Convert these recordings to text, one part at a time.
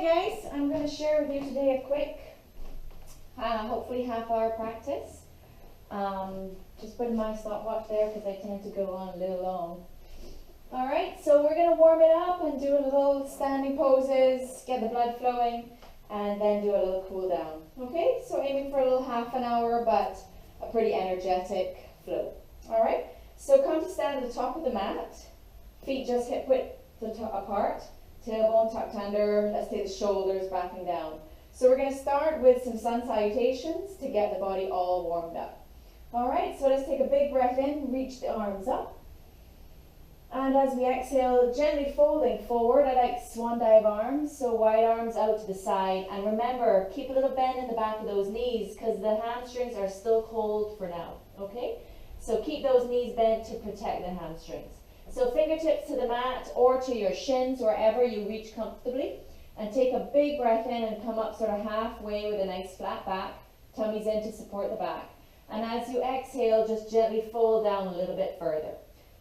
Hi guys, I'm going to share with you today a quick, hopefully half-hour practice. Just putting my stopwatch there because I tend to go on a little long. Alright, so we're going to warm it up and do a little standing poses, get the blood flowing, and then do a little cool down. Okay, so aiming for a little half an hour, but a pretty energetic flow. Alright, so come to stand at the top of the mat, feet just hip width apart. Tailbone tucked under, let's take the shoulders backing down. So we're going to start with some sun salutations to get the body all warmed up. Alright, so let's take a big breath in, reach the arms up. And as we exhale, gently folding forward, I like swan dive arms, so wide arms out to the side. And remember, keep a little bend in the back of those knees because the hamstrings are still cold for now, okay? So keep those knees bent to protect the hamstrings. So fingertips to the mat or to your shins, wherever you reach comfortably. And take a big breath in and come up sort of halfway with a nice flat back. Tummies in to support the back. And as you exhale, just gently fold down a little bit further.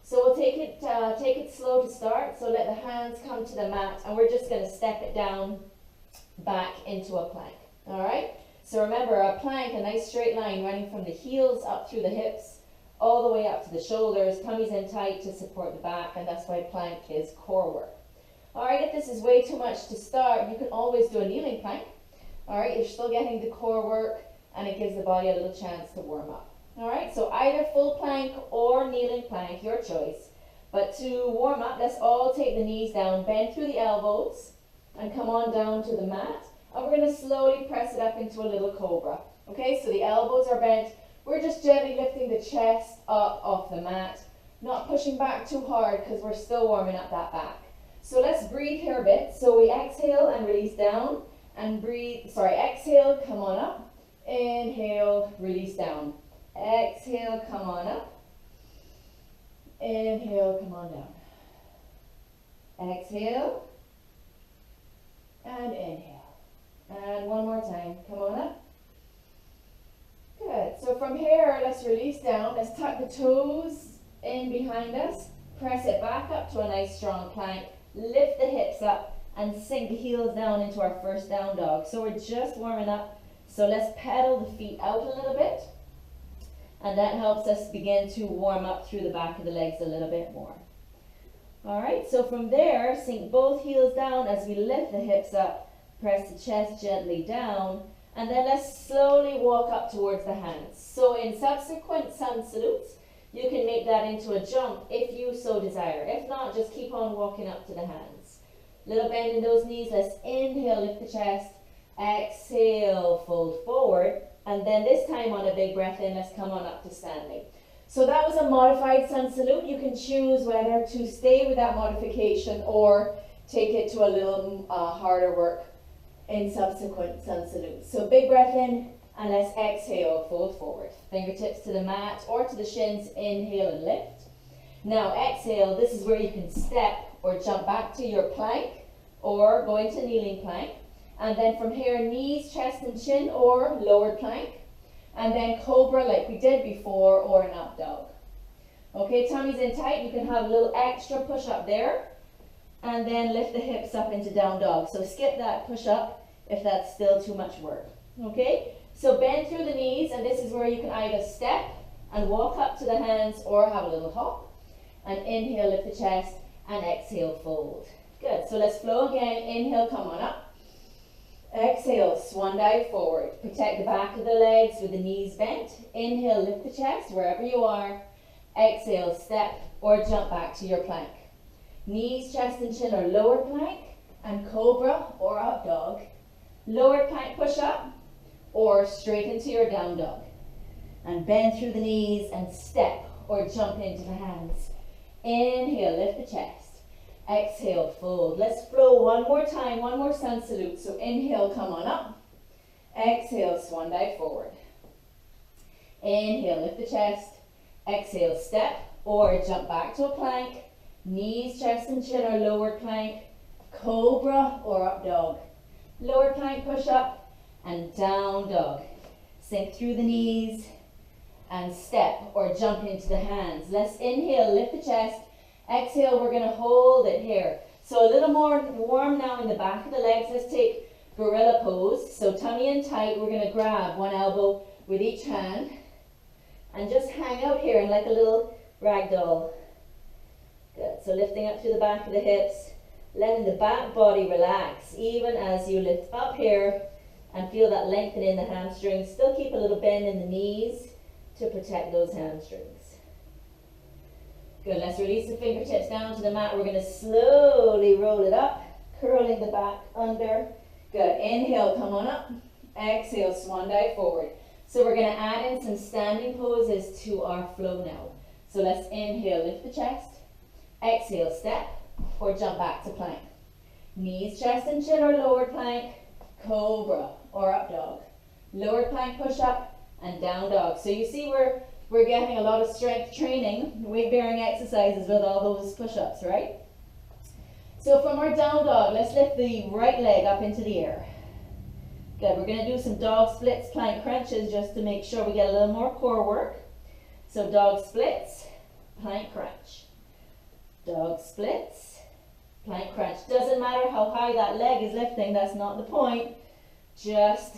So we'll take it slow to start. So let the hands come to the mat and we're just going to step it down back into a plank. All right? So remember, a plank, a nice straight line running from the heels up through the hips, all the way up to the shoulders, tummies in tight to support the back, and that's why plank is core work. All right, if this is way too much to start, you can always do a kneeling plank. All right, you're still getting the core work, and it gives the body a little chance to warm up. All right, so either full plank or kneeling plank, your choice. But to warm up, let's all take the knees down, bend through the elbows, and come on down to the mat. And we're going to slowly press it up into a little cobra. Okay, so the elbows are bent. We're just gently lifting the chest up off the mat, not pushing back too hard because we're still warming up that back. So let's breathe here a bit. So we exhale and release down, and exhale, come on up. Inhale, release down. Exhale, come on up. Inhale, come on down. Exhale, and inhale. And one more time, come on up. Good. So from here, let's release down. Let's tuck the toes in behind us. Press it back up to a nice strong plank. Lift the hips up and sink the heels down into our first down dog. So we're just warming up. So let's pedal the feet out a little bit. And that helps us begin to warm up through the back of the legs a little bit more. All right. So from there, sink both heels down as we lift the hips up. Press the chest gently down. And then let's slowly walk up towards the hands. So in subsequent sun salutes, you can make that into a jump if you so desire. If not, just keep on walking up to the hands. Little bend in those knees. Let's inhale, lift the chest. Exhale, fold forward. And then this time on a big breath in, let's come on up to standing. So that was a modified sun salute. You can choose whether to stay with that modification or take it to a little harder work in subsequent sun salutes. So big breath in and let's exhale, fold forward. Fingertips to the mat or to the shins, inhale and lift. Now exhale, this is where you can step or jump back to your plank or go into kneeling plank. And then from here, knees, chest and chin or lowered plank. And then cobra like we did before or an up dog. Okay, tummies in tight, you can have a little extra push up there. And then lift the hips up into down dog. So skip that push up if that's still too much work. Okay? So bend through the knees, and this is where you can either step and walk up to the hands or have a little hop. And inhale, lift the chest, and exhale, fold. Good. So let's flow again. Inhale, come on up. Exhale, swan dive forward. Protect the back of the legs with the knees bent. Inhale, lift the chest wherever you are. Exhale, step or jump back to your plank. Knees, chest and chin or lower plank, and cobra or up dog. Lower plank push up or straight into your down dog. And bend through the knees and step or jump into the hands. Inhale, lift the chest. Exhale, fold. Let's flow one more time, one more sun salute. So inhale, come on up. Exhale, swan dive forward. Inhale, lift the chest. Exhale, step or jump back to a plank. Knees, chest and chin or lower plank, cobra or up dog. Lower plank push up and down dog. Sink through the knees and step or jump into the hands. Let's inhale, lift the chest. Exhale, we're going to hold it here. So a little more warm now in the back of the legs. Let's take Baretta Pose. So tummy in tight. We're going to grab one elbow with each hand and just hang out here in like a little rag doll. Good. So lifting up through the back of the hips, letting the back body relax even as you lift up here and feel that lengthening in the hamstrings. Still keep a little bend in the knees to protect those hamstrings. Good, let's release the fingertips down to the mat. We're going to slowly roll it up, curling the back under. Good, inhale, come on up. Exhale, swan dive forward. So we're going to add in some standing poses to our flow now. So let's inhale, lift the chest. Exhale, step or jump back to plank. Knees, chest and chin or lower plank. Cobra or up dog. Lower plank push up and down dog. So you see we're getting a lot of strength training, weight bearing exercises with all those push-ups, right? So from our down dog, let's lift the right leg up into the air. Good, we're going to do some dog splits, plank crunches just to make sure we get a little more core work. So dog splits, plank crunch. Dog splits, plank crunch. Doesn't matter how high that leg is lifting, that's not the point. Just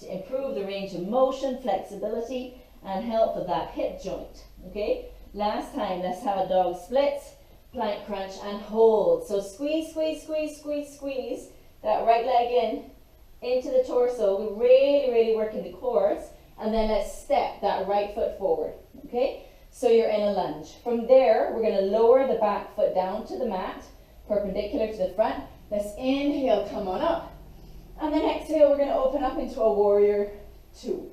to improve the range of motion, flexibility, and help with that hip joint. Okay, last time, let's have a dog split, plank crunch, and hold. So squeeze, squeeze, squeeze, squeeze, squeeze that right leg into the torso. We're really working the quads, and then let's step that right foot forward. Okay, so you're in a lunge. From there, we're going to lower the back foot down to the mat, perpendicular to the front. Let's inhale, come on up, and then exhale, we're going to open up into a warrior two.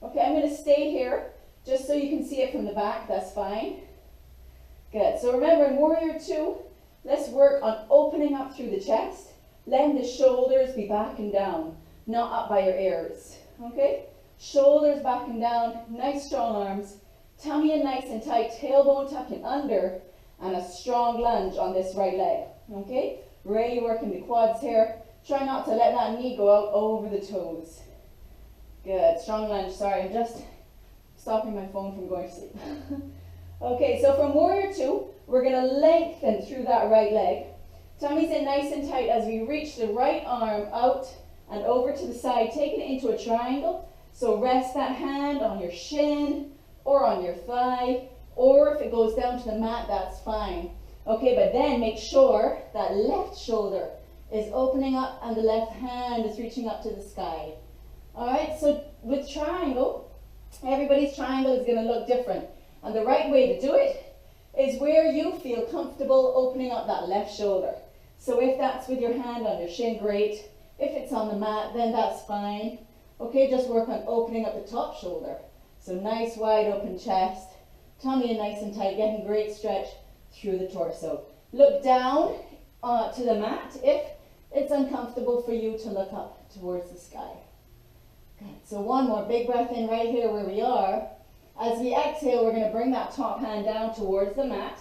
Okay, I'm going to stay here just so you can see it from the back. That's fine. Good. So remember, in warrior two, let's work on opening up through the chest, letting the shoulders be back and down, not up by your ears. Okay, shoulders back and down, nice strong arms, tummy in nice and tight, tailbone tucking under, and a strong lunge on this right leg. Okay, really working the quads here. Try not to let that knee go out over the toes. Good, strong lunge. Sorry, I'm just stopping my phone from going to sleep. Okay, so from warrior two, we're going to lengthen through that right leg. Tummy's in nice and tight as we reach the right arm out and over to the side, taking it into a triangle. So rest that hand on your shin or on your thigh, or if it goes down to the mat, that's fine. Okay, but then make sure that left shoulder is opening up and the left hand is reaching up to the sky. All right, so with triangle, everybody's triangle is going to look different. And the right way to do it is where you feel comfortable opening up that left shoulder. So if that's with your hand on your shin, great. If it's on the mat, then that's fine. Okay, just work on opening up the top shoulder. So nice wide open chest, tummy in nice and tight, getting great stretch through the torso. Look down to the mat if it's uncomfortable for you to look up towards the sky. Good. So one more big breath in right here where we are. As we exhale, we're going to bring that top hand down towards the mat.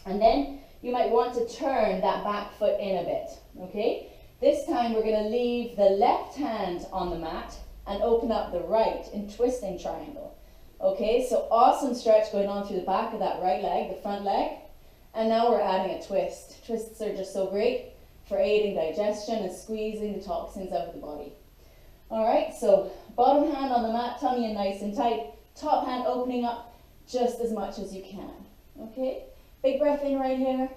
And then you might want to turn that back foot in a bit. Okay? This time we're going to leave the left hand on the mat and open up the right in twisting triangle. Okay? So awesome stretch going on through the back of that right leg, the front leg. And now we're adding a twist. Twists are just so great for aiding digestion and squeezing the toxins out of the body. Alright, so bottom hand on the mat, tummy in nice and tight, top hand opening up just as much as you can. Okay, big breath in right here.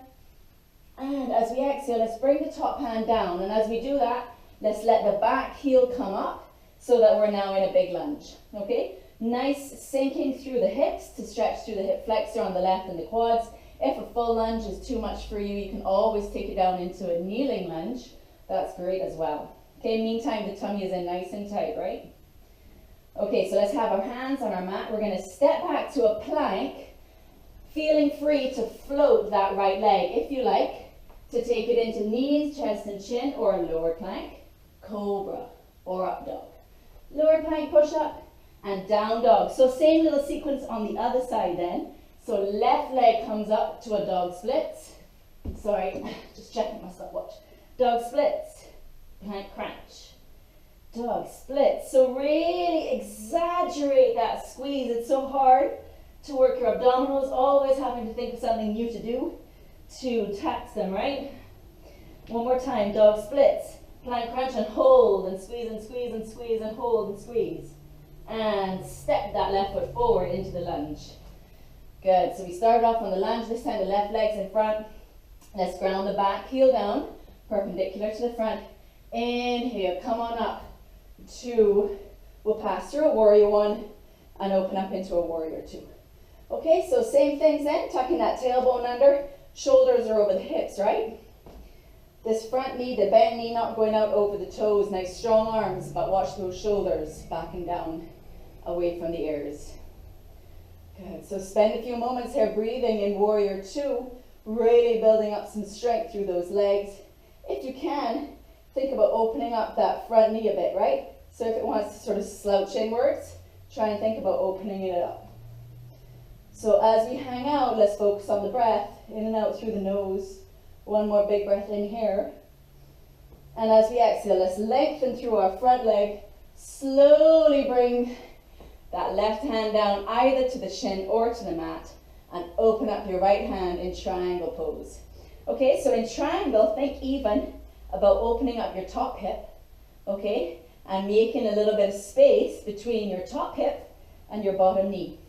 And as we exhale, let's bring the top hand down. And as we do that, let's let the back heel come up so that we're now in a big lunge. Okay, nice sinking through the hips to stretch through the hip flexor on the left and the quads. If a full lunge is too much for you, you can always take it down into a kneeling lunge. That's great as well. Okay, meantime, the tummy is in nice and tight, right? Okay, so let's have our hands on our mat. We're going to step back to a plank, feeling free to float that right leg, if you like, to take it into knees, chest and chin, or a lower plank, cobra, or up dog. Lower plank push up, and down dog. So same little sequence on the other side then. So left leg comes up to a dog splits. Sorry, just checking my stopwatch. Dog splits, plank crunch, dog splits. So really exaggerate that squeeze. It's so hard to work your abdominals, always having to think of something new to do to tax them, right? One more time, dog splits. Plank crunch and hold and squeeze and squeeze and squeeze and hold and squeeze. And step that left foot forward into the lunge. Good, so we started off on the lunge, this time the left leg's in front. Let's ground the back heel down, perpendicular to the front. Inhale, come on up to, we'll pass through a warrior one and open up into a warrior two. Okay, so same things then, tucking that tailbone under, shoulders are over the hips, right? This front knee, the bent knee not going out over the toes, nice strong arms, but watch those shoulders backing down away from the ears. Good, so spend a few moments here breathing in warrior two, really building up some strength through those legs. If you can, think about opening up that front knee a bit, right? So if it wants to sort of slouch inwards, try and think about opening it up. So as we hang out, let's focus on the breath, in and out through the nose. One more big breath in here. And as we exhale, let's lengthen through our front leg. Slowly bring that left hand down either to the shin or to the mat and open up your right hand in triangle pose. Okay, so in triangle, think even about opening up your top hip, okay, and making a little bit of space between your top hip and your bottom knee.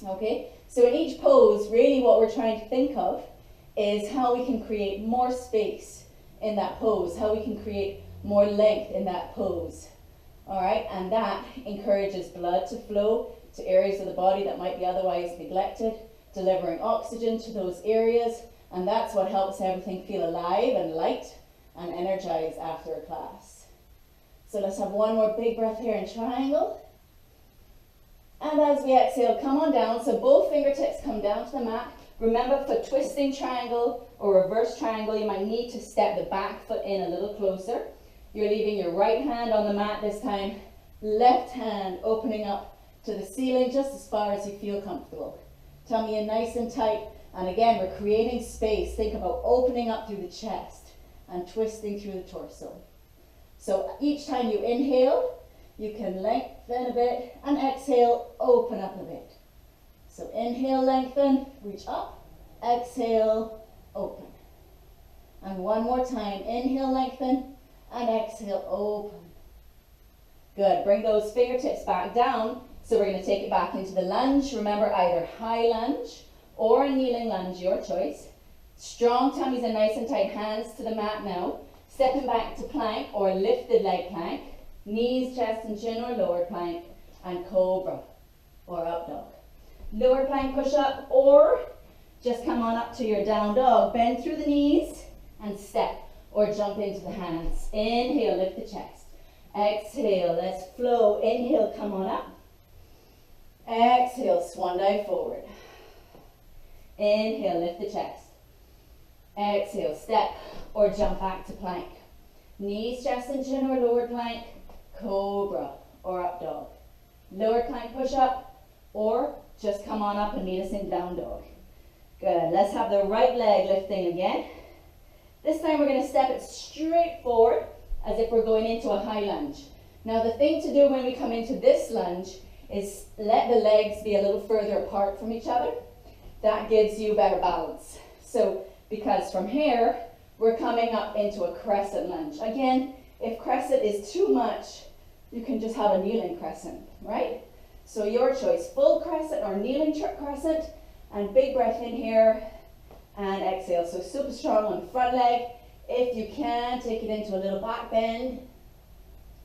Okay, so in each pose, really what we're trying to think of is how we can create more space in that pose, how we can create more length in that pose. All right, and that encourages blood to flow to areas of the body that might be otherwise neglected, delivering oxygen to those areas, and that's what helps everything feel alive and light and energized after a class. So let's have one more big breath here in triangle. And as we exhale, come on down, so both fingertips come down to the mat. Remember, for twisting triangle or reverse triangle, you might need to step the back foot in a little closer. You're leaving your right hand on the mat this time, left hand opening up to the ceiling just as far as you feel comfortable. Tummy in nice and tight, and again, we're creating space. Think about opening up through the chest and twisting through the torso. So each time you inhale, you can lengthen a bit, and exhale, open up a bit. So inhale, lengthen, reach up, exhale, open. And one more time, inhale, lengthen, and exhale, open. Good, bring those fingertips back down. So we're going to take it back into the lunge. Remember, either high lunge or a kneeling lunge, your choice. Strong tummies and nice and tight, hands to the mat now. Stepping back to plank or lifted leg plank. Knees, chest and chin or lower plank. And cobra or up dog. Lower plank push up, or just come on up to your down dog. Bend through the knees and step or jump into the hands. Inhale, lift the chest. Exhale, let's flow. Inhale, come on up. Exhale, swan dive forward. Inhale, lift the chest. Exhale, step or jump back to plank. Knees, chest and chin or lower plank. Cobra or up dog. Lower plank push up, or just come on up and meet us in down dog. Good, let's have the right leg lifting again. This time we're going to step it straight forward as if we're going into a high lunge. Now the thing to do when we come into this lunge is let the legs be a little further apart from each other. That gives you better balance. So, because from here, we're coming up into a crescent lunge. Again, if crescent is too much, you can just have a kneeling crescent, right? So your choice, full crescent or kneeling crescent, and big breath in here, and exhale. So super strong on the front leg. If you can, take it into a little back bend.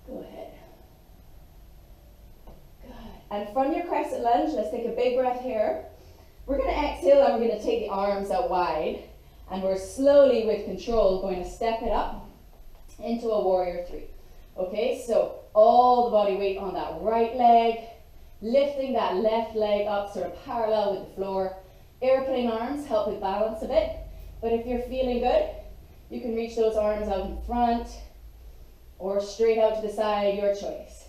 Go ahead. Good. And from your crescent lunge, let's take a big breath here. We're going to exhale and we're going to take the arms out wide, and we're slowly, with control, going to step it up into a warrior three. Okay, so all the body weight on that right leg, lifting that left leg up sort of parallel with the floor. Airplane arms help with balance a bit, but if you're feeling good, you can reach those arms out in front or straight out to the side, your choice.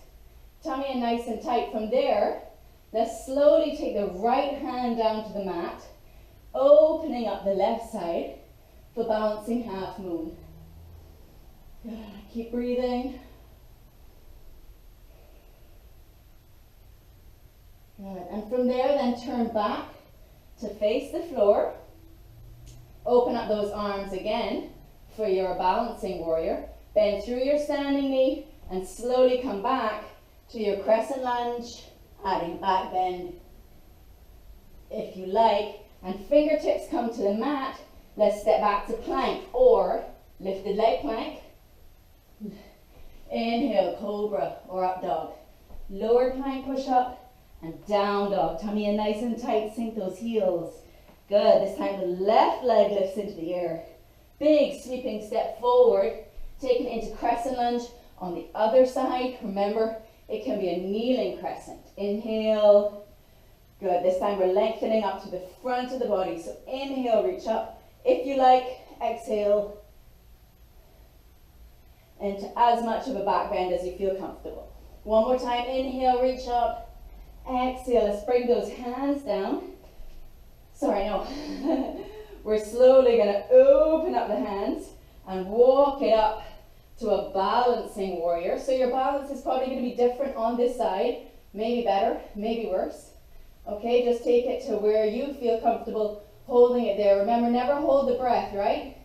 Tummy in nice and tight. From there, let's slowly take the right hand down to the mat, opening up the left side for balancing half moon. Good. Keep breathing. Good. And from there, then turn back to face the floor. Open up those arms again for your balancing warrior. Bend through your standing knee and slowly come back to your crescent lunge, adding back bend if you like, and fingertips come to the mat. Let's step back to plank or lifted leg plank. Inhale, cobra or up dog. Lowered plank push up and down dog. Tummy in nice and tight, sink those heels. Good, this time the left leg lifts into the air. Big sweeping step forward, taking it into crescent lunge on the other side. Remember, it can be a kneeling crescent. Inhale. Good, this time we're lengthening up to the front of the body. So inhale, reach up. If you like, exhale into as much of a back bend as you feel comfortable. One more time, inhale, reach up. Exhale, let's bring those hands down. Sorry, no. We're slowly going to open up the hands and walk it up to a balancing warrior. So your balance is probably going to be different on this side. Maybe better, maybe worse. Okay, just take it to where you feel comfortable holding it there. Remember, never hold the breath, right?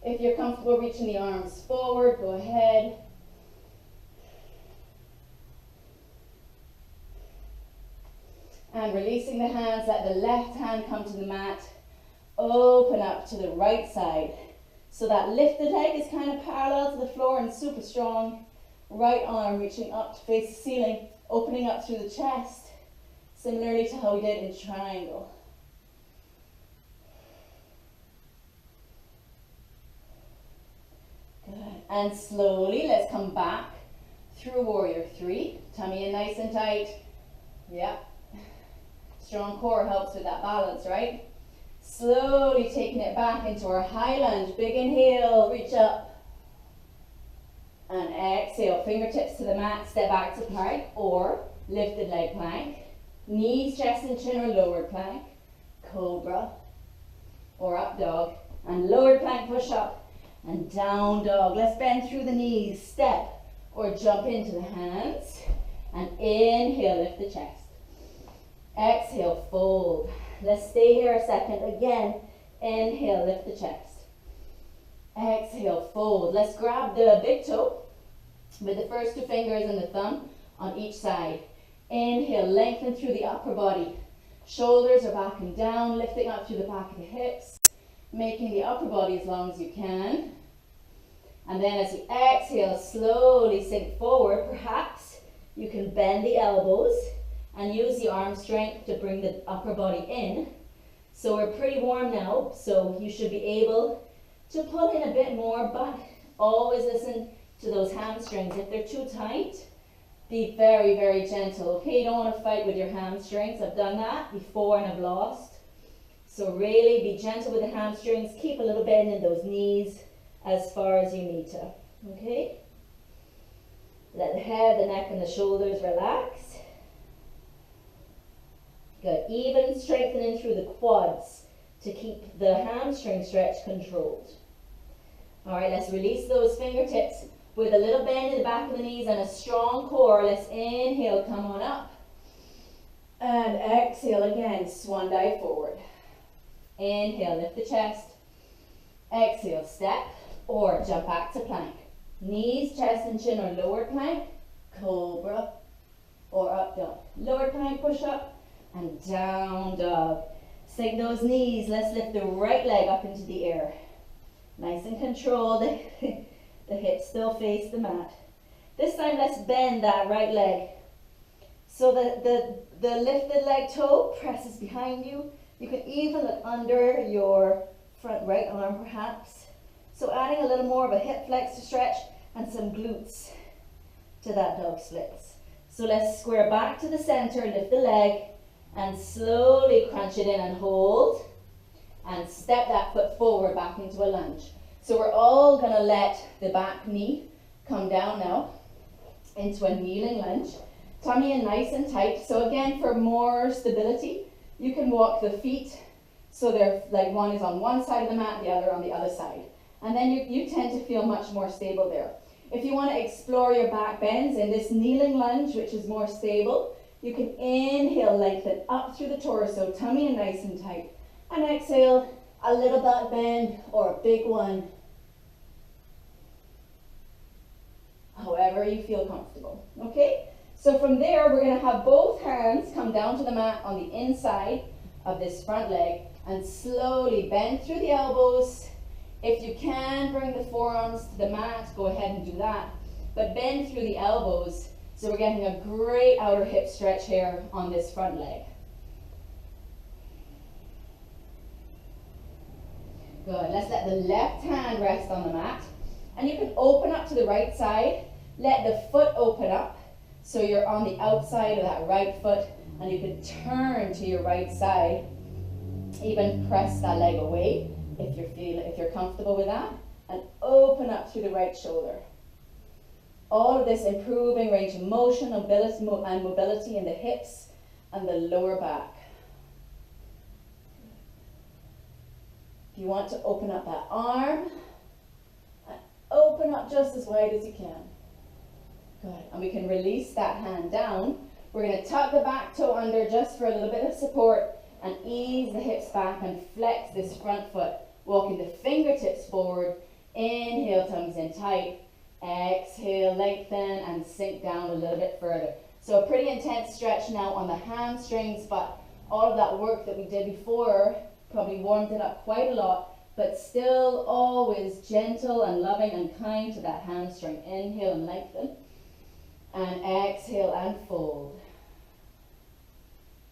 If you're comfortable reaching the arms forward, go ahead. And releasing the hands, let the left hand come to the mat. Open up to the right side. So that lifted leg is kind of parallel to the floor and super strong. Right arm reaching up to face the ceiling, opening up through the chest. Similarly to how we did in triangle. Good. And slowly, let's come back through warrior three. Tummy in nice and tight. Yep. Strong core helps with that balance, right? Slowly taking it back into our high lunge. Big inhale, reach up. And exhale, fingertips to the mat, step back to plank or lifted leg plank. Knees, chest and chin or lowered plank. Cobra or up dog. And lowered plank push up and down dog. Let's bend through the knees, step or jump into the hands. And inhale, lift the chest. Exhale, fold. Let's stay here a second. Again, inhale, lift the chest. Exhale, fold. Let's grab the big toe with the first two fingers and the thumb on each side. Inhale, lengthen through the upper body. Shoulders are back and down, lifting up through the back of the hips, making the upper body as long as you can. And then as you exhale, slowly sink forward. Perhaps you can bend the elbows and use the arm strength to bring the upper body in. So we're pretty warm now, so you should be able to pull in a bit more, but always listen to those hamstrings. If they're too tight, be very, very gentle, okay? You don't want to fight with your hamstrings. I've done that before and I've lost. So really be gentle with the hamstrings. Keep a little bend in those knees as far as you need to, okay? Let the head, the neck and the shoulders relax. Good, even strengthening through the quads to keep the hamstring stretch controlled. All right, let's release those fingertips with a little bend in the back of the knees and a strong core. Let's inhale, come on up. And exhale again, swan dive forward. Inhale, lift the chest. Exhale, step or jump back to plank. Knees, chest and chin or lower plank, cobra or up dog. Lower plank, push up. And down dog. Sink those knees. Let's lift the right leg up into the air. Nice and controlled. The hips still face the mat. This time let's bend that right leg. So that the lifted leg toe presses behind you. You can even look under your front right arm perhaps. So adding a little more of a hip flex to stretch and some glutes to that dog splits. So let's square back to the center, lift the leg. And slowly crunch it in and hold. And step that foot forward back into a lunge. So we're all going to let the back knee come down now into a kneeling lunge. Tummy in nice and tight. So again, for more stability, you can walk the feet so they're like one is on one side of the mat, the other on the other side. And then you tend to feel much more stable there. If you want to explore your back bends in this kneeling lunge, which is more stable, you can inhale, lengthen up through the torso, tummy in nice and tight. And exhale, a little back bend or a big one. however you feel comfortable, okay? So from there, we're going to have both hands come down to the mat on the inside of this front leg and slowly bend through the elbows. If you can bring the forearms to the mat, go ahead and do that, but bend through the elbows. So we're getting a great outer hip stretch here on this front leg. Good. Let's let the left hand rest on the mat. And you can open up to the right side. Let the foot open up. So you're on the outside of that right foot. And you can turn to your right side. Even press that leg away if you're comfortable with that. And open up through the right shoulder. All of this improving range of motion, and mobility in the hips and the lower back. If you want to open up that arm, and open up just as wide as you can. Good. And we can release that hand down. We're going to tuck the back toe under just for a little bit of support and ease the hips back and flex this front foot. Walking the fingertips forward. Inhale, thumbs in tight. Exhale, lengthen and sink down a little bit further. So a pretty intense stretch now on the hamstrings, but all of that work that we did before probably warmed it up quite a lot, but still always gentle and loving and kind to that hamstring. Inhale and lengthen. And exhale and fold.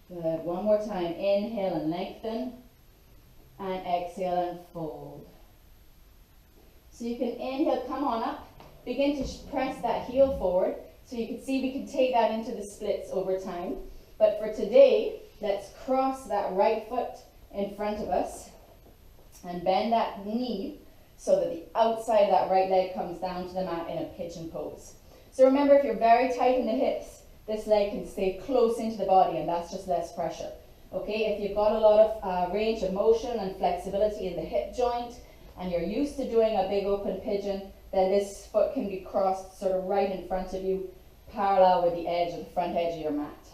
Good. One more time. Inhale and lengthen. And exhale and fold. So you can inhale, come on up. Begin to press that heel forward. So you can see we can take that into the splits over time. But for today, let's cross that right foot in front of us and bend that knee so that the outside of that right leg comes down to the mat in a pigeon pose. So remember, if you're very tight in the hips, this leg can stay close into the body and that's just less pressure. Okay, if you've got a lot of range of motion and flexibility in the hip joint and you're used to doing a big open pigeon, then this foot can be crossed sort of right in front of you, parallel with the edge of the front edge of your mat.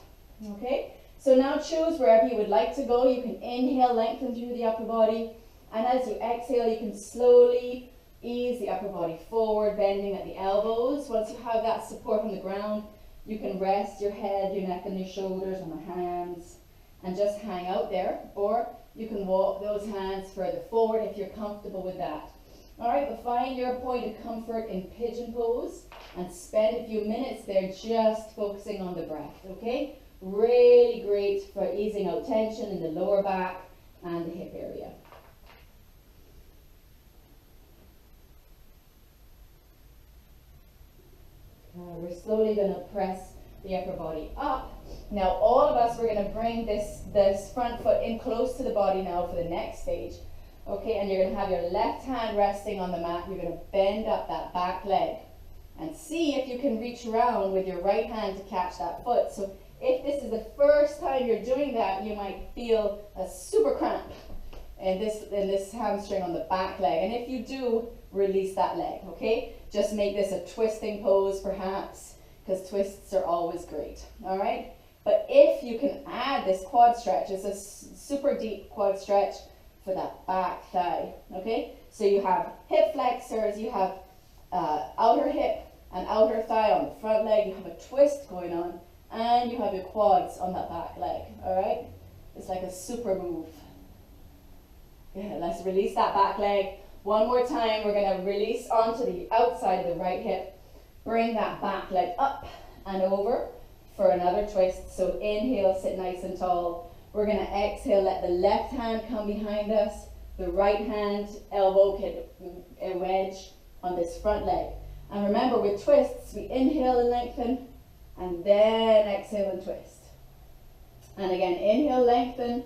Okay? So now choose wherever you would like to go. You can inhale, lengthen through the upper body. And as you exhale, you can slowly ease the upper body forward, bending at the elbows. Once you have that support on the ground, you can rest your head, your neck and your shoulders on the hands and just hang out there. Or you can walk those hands further forward if you're comfortable with that. All right, but find your point of comfort in pigeon pose and spend a few minutes there just focusing on the breath, okay? Really great for easing out tension in the lower back and the hip area. We're slowly going to press the upper body up. Now all of us, we're going to bring this front foot in close to the body now for the next stage. Okay, and you're going to have your left hand resting on the mat. You're going to bend up that back leg and see if you can reach around with your right hand to catch that foot. So if this is the first time you're doing that, you might feel a super cramp in this hamstring on the back leg. And if you do, release that leg, okay? Just make this a twisting pose perhaps, because twists are always great, all right? But if you can add this quad stretch, it's a super deep quad stretch for that back thigh, okay? So you have hip flexors, you have outer hip and outer thigh on the front leg, you have a twist going on, and you have your quads on that back leg, all right? It's like a super move. Yeah, let's release that back leg. One more time, we're gonna release onto the outside of the right hip, bring that back leg up and over for another twist. So inhale, sit nice and tall. We're going to exhale, let the left hand come behind us, the right hand elbow can wedge on this front leg. And remember, with twists, we inhale and lengthen, and then exhale and twist. And again, inhale, lengthen,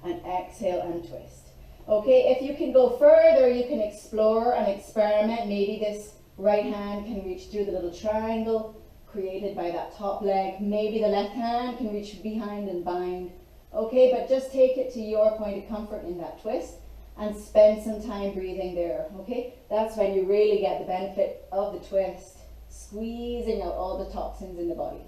and exhale and twist. Okay, if you can go further, you can explore and experiment. Maybe this right hand can reach through the little triangle created by that top leg. Maybe the left hand can reach behind and bind. Okay, but just take it to your point of comfort in that twist and spend some time breathing there, okay? That's when you really get the benefit of the twist, squeezing out all the toxins in the body.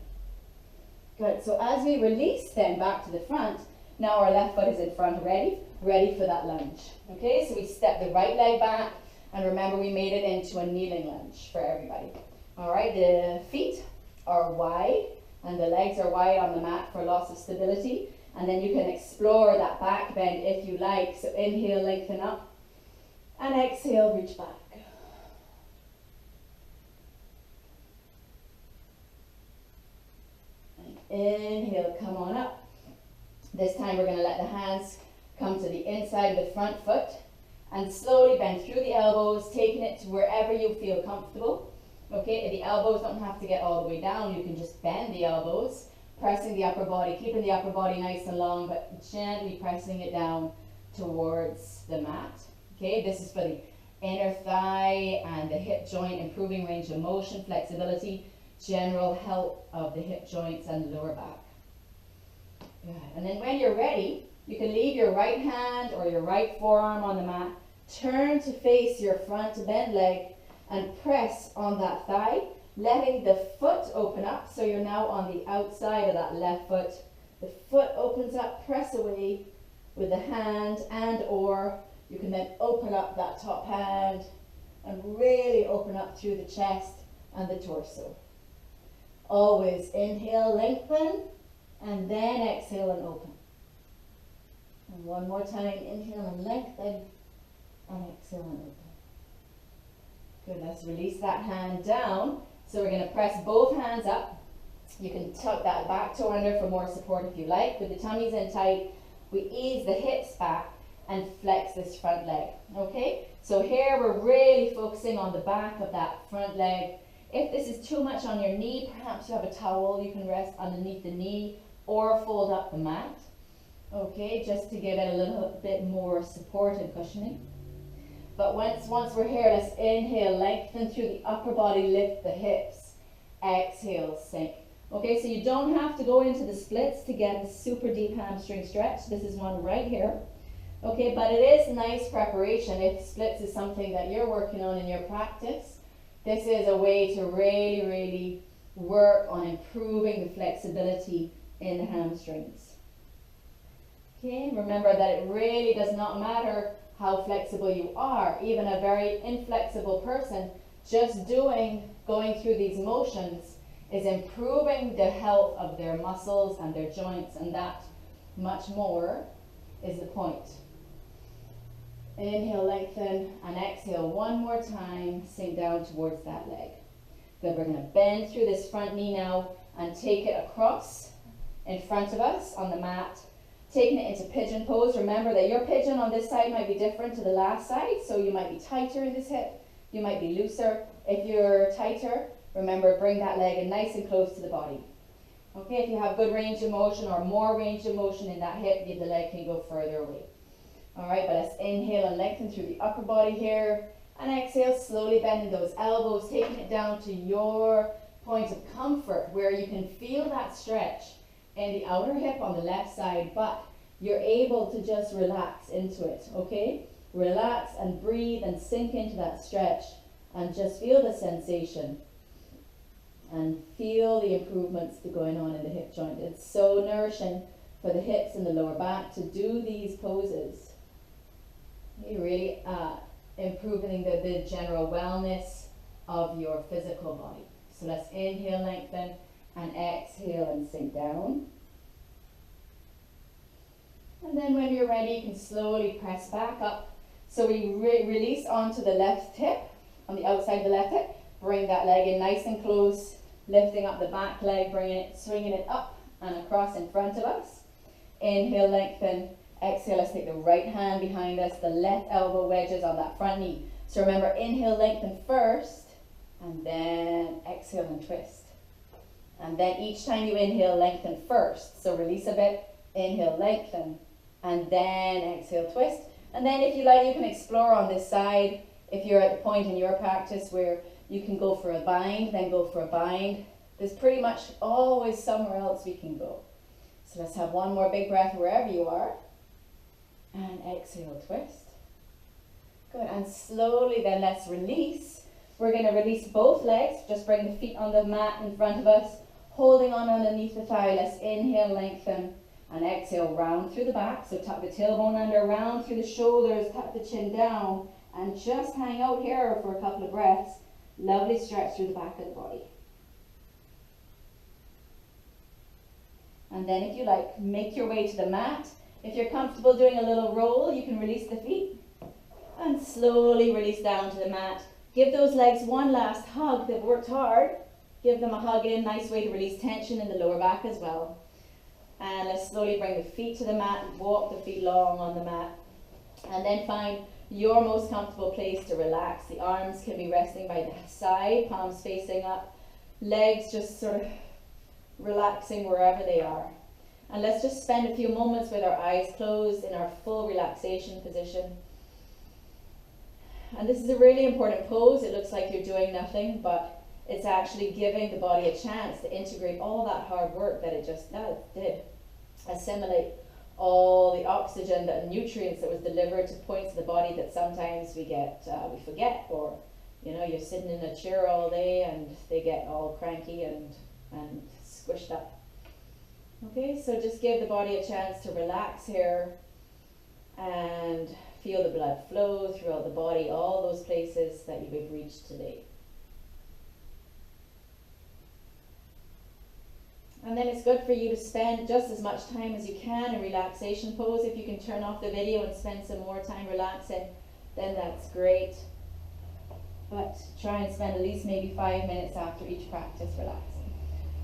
Good, so as we release then back to the front, now our left foot is in front ready for that lunge. Okay, so we step the right leg back, and remember we made it into a kneeling lunge for everybody. All right, the feet are wide and the legs are wide on the mat for lots of stability. And then you can explore that back bend if you like. So inhale, lengthen up, and exhale, reach back. Inhale, come on up. This time we're going to let the hands come to the inside of the front foot and slowly bend through the elbows, taking it to wherever you feel comfortable. Okay, the elbows don't have to get all the way down. You can just bend the elbows, pressing the upper body, keeping the upper body nice and long, but gently pressing it down towards the mat. Okay, this is for the inner thigh and the hip joint, improving range of motion, flexibility, general health of the hip joints and lower back. Good. And then when you're ready, you can leave your right hand or your right forearm on the mat, turn to face your front bent leg and press on that thigh, letting the foot open up. So you're now on the outside of that left foot. The foot opens up, press away with the hand, and or you can then open up that top hand and really open up through the chest and the torso. Always inhale, lengthen, and then exhale and open. And one more time, inhale and lengthen, and exhale and open. Good, let's release that hand down. So we're going to press both hands up. You can tuck that back toe under for more support if you like. With the tummies in tight, we ease the hips back and flex this front leg. Okay, so here we're really focusing on the back of that front leg. If this is too much on your knee, perhaps you have a towel you can rest underneath the knee or fold up the mat. Okay, just to give it a little bit more support and cushioning. But once we're here, let's inhale, lengthen through the upper body, lift the hips. Exhale, sink. Okay, so you don't have to go into the splits to get a super deep hamstring stretch. This is one right here. Okay, but it is nice preparation if splits is something that you're working on in your practice. This is a way to really, really work on improving the flexibility in the hamstrings. Okay, remember that it really does not matter how flexible you are. Even a very inflexible person, just going through these motions is improving the health of their muscles and their joints, and that much more is the point. Inhale, lengthen, and exhale one more time, sink down towards that leg. Good, we're going to bend through this front knee now and take it across in front of us on the mat, taking it into pigeon pose. Remember that your pigeon on this side might be different to the last side, so you might be tighter in this hip, you might be looser. If you're tighter, remember, bring that leg in nice and close to the body. Okay, if you have good range of motion or more range of motion in that hip, the leg can go further away. All right, but let's inhale and lengthen through the upper body here, and exhale, slowly bending those elbows, taking it down to your point of comfort where you can feel that stretch in the outer hip on the left side, but you're able to just relax into it, okay? Relax and breathe and sink into that stretch and just feel the sensation and feel the improvements that are going on in the hip joint. It's so nourishing for the hips and the lower back to do these poses. You're really improving the general wellness of your physical body. So let's inhale, lengthen, and exhale and sink down. And then when you're ready, you can slowly press back up. So we release onto the left hip, on the outside of the left hip. Bring that leg in nice and close, lifting up the back leg, swinging it up and across in front of us. Inhale, lengthen. Exhale, let's take the right hand behind us, the left elbow wedges on that front knee. So remember, inhale, lengthen first, and then exhale and twist. And then each time you inhale, lengthen first. So release a bit, inhale, lengthen, and then exhale, twist. And then if you like, you can explore on this side. If you're at the point in your practice where you can go for a bind, then go for a bind. There's pretty much always somewhere else we can go. So let's have one more big breath wherever you are. And exhale, twist. Good, and slowly then let's release. We're going to release both legs. Just bring the feet on the mat in front of us, holding on underneath the thigh. Let's inhale, lengthen, and exhale, round through the back. So tuck the tailbone under, round through the shoulders, tuck the chin down, and just hang out here for a couple of breaths. Lovely stretch through the back of the body. And then if you like, make your way to the mat. If you're comfortable doing a little roll, you can release the feet and slowly release down to the mat. Give those legs one last hug. They've worked hard. Give them a hug in. Nice way to release tension in the lower back as well. And let's slowly bring the feet to the mat. Walk the feet long on the mat. And then find your most comfortable place to relax. The arms can be resting by the side, palms facing up. Legs just sort of relaxing wherever they are. And let's just spend a few moments with our eyes closed in our full relaxation position. And this is a really important pose. It looks like you're doing nothing, but it's actually giving the body a chance to integrate all that hard work that it just did. Assimilate all the oxygen, the nutrients that was delivered to points of the body that sometimes we forget, or you're sitting in a chair all day and they get all cranky and squished up. Okay, so just give the body a chance to relax here and feel the blood flow throughout the body, all those places that you've reached today. And then it's good for you to spend just as much time as you can in relaxation pose. If you can turn off the video and spend some more time relaxing, then that's great. But try and spend at least maybe 5 minutes after each practice relaxing.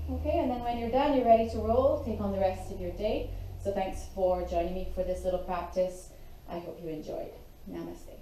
Okay, and then when you're done, you're ready to roll. Take on the rest of your day. So thanks for joining me for this little practice. I hope you enjoyed. Namaste.